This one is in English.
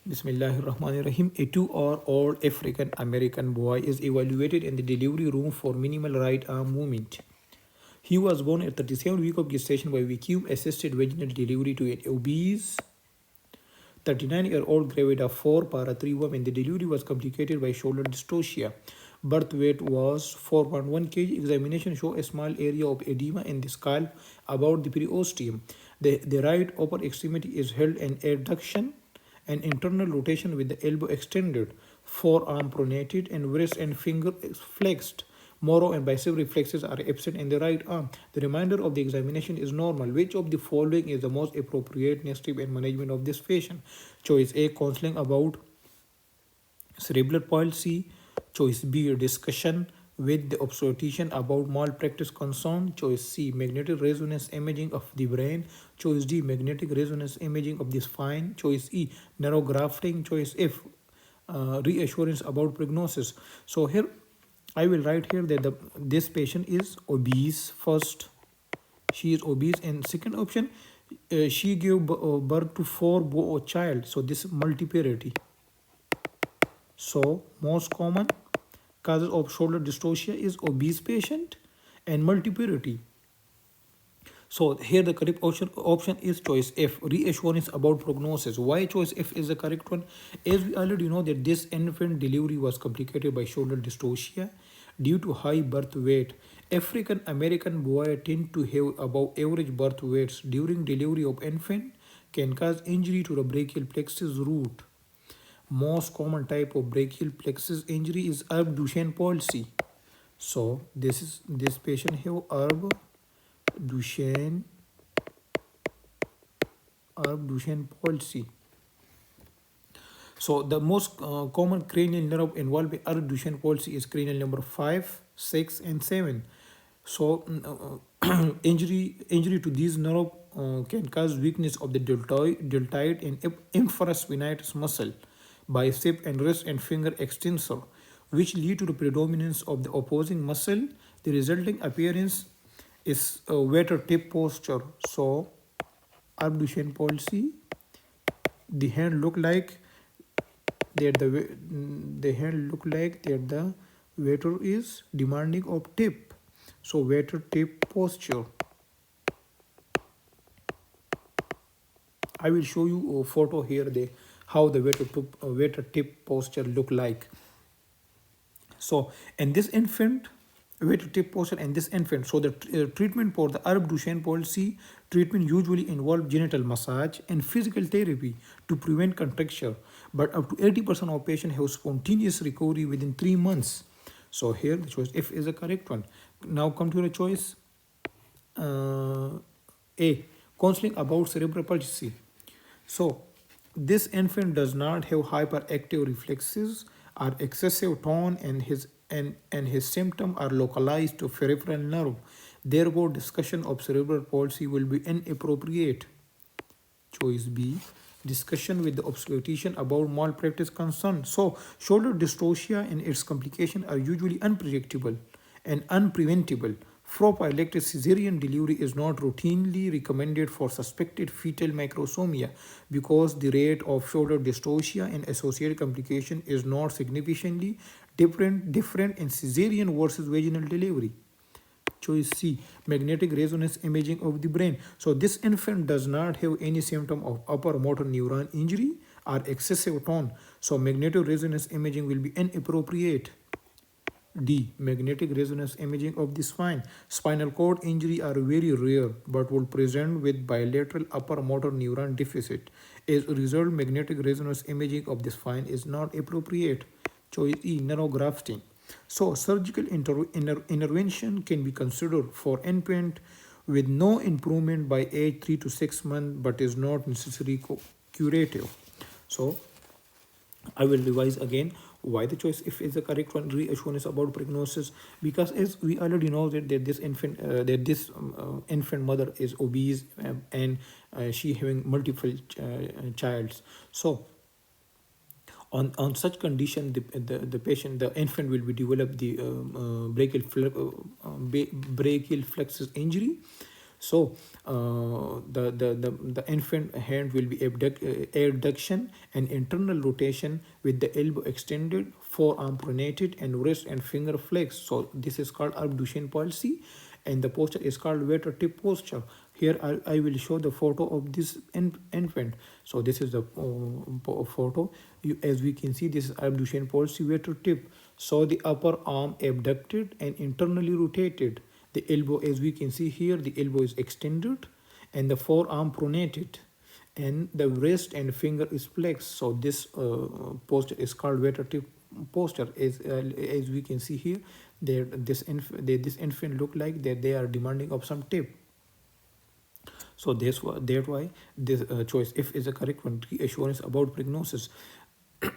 Bismillahirrahmanirrahim. A 2-year-old African American boy is evaluated in the delivery room for minimal right arm movement. He was born at 37 weeks of gestation by vacuum assisted vaginal delivery to an obese 39-year-old gravida 4 para 3 woman. The delivery was complicated by shoulder dystocia. Birth weight was 4.1 kg. Examination show a small area of edema in the scalp about the periosteum. The right upper extremity is held in adduction and internal rotation with the elbow extended, forearm pronated, and wrist and finger flexed. Moro and bicep reflexes are absent in the right arm. The remainder of the examination is normal. Which of the following is the most appropriate next step in management of this patient? Choice A, counseling about cerebral palsy. Choice B, discussion with the obstetrician about malpractice concern. Choice C, magnetic resonance imaging of the brain. Choice D, magnetic resonance imaging of the spine. Choice E, narrow grafting. Choice F, reassurance about prognosis. So here I will write here that this patient is obese first. She is obese. And second option, she gave birth to 4 child. So this is multiparity. So most common causes of shoulder dystocia is obese patient and multiparity. So here the correct option is choice F, reassurance about prognosis. Why choice F is the correct one? As we already know that this infant delivery was complicated by shoulder dystocia due to high birth weight. African American boy tend to have above average birth weights during delivery of infant can cause injury to the brachial plexus root. Most common type of brachial plexus injury is Herb Duchenne palsy. So this patient have Herb Duchenne palsy. So the most common cranial nerve involved in Herb Duchenne palsy is cranial number 5, 6, and 7. So injury to these nerve can cause weakness of the deltoid and infraspinatus muscle, bicep and wrist and finger extensor, which lead to the predominance of the opposing muscle. The resulting appearance is a wetter tip posture. So Herb Duchenne palsy, the hand look like that the waiter is demanding of tip. So waiter tip posture. I will show you a photo here how the waiter tip posture look like. So in this infant, waiter tip posture and this infant. So the treatment for the Herb Duchenne palsy treatment usually involve genital massage and physical therapy to prevent contracture. But up to 80% of patients have spontaneous recovery within 3 months. So here the choice F is the correct one. Now come to the choice A, counseling about cerebral palsy. So this infant does not have hyperactive reflexes or excessive tone, and his symptoms are localized to peripheral nerve. Therefore, discussion of cerebral palsy will be inappropriate. Choice B, discussion with the obstetrician about malpractice concern. So shoulder dystocia and its complications are usually unpredictable and unpreventable. Prophylactic cesarean delivery is not routinely recommended for suspected fetal macrosomia because the rate of shoulder dystocia and associated complication is not significantly different in cesarean versus vaginal delivery. Choice C, magnetic resonance imaging of the brain. So this infant does not have any symptom of upper motor neuron injury or excessive tone. So magnetic resonance imaging will be inappropriate. D, magnetic resonance imaging of the spine. Spinal cord injury are very rare but will present with bilateral upper motor neuron deficit. As a result, magnetic resonance imaging of the spine is not appropriate. Choice E, narrow grafting. So surgical intervention can be considered for infant with no improvement by age 3 to 6 months but is not necessarily curative. So I will revise again why the choice if is the correct one. Reassurance about prognosis, because as we already know that this infant mother is obese and she having multiple childs. So on such condition, the infant will be develop the brachial plexus injury. So the infant hand will be abduction and internal rotation with the elbow extended, forearm pronated, and wrist and finger flexed. So this is called abduction policy, and the posture is called water tip posture. Here I will show the photo of this infant. So this is the photo. As we can see, this is abduction policy, water tip. So the upper arm abducted and internally rotated. The elbow, as we can see here, the elbow is extended and the forearm pronated, and the wrist and finger is flexed. So this posture is called vegetative posture. As we can see here, this infant look like that they are demanding of some tip. So that's why this choice F is a correct one. Reassurance about prognosis.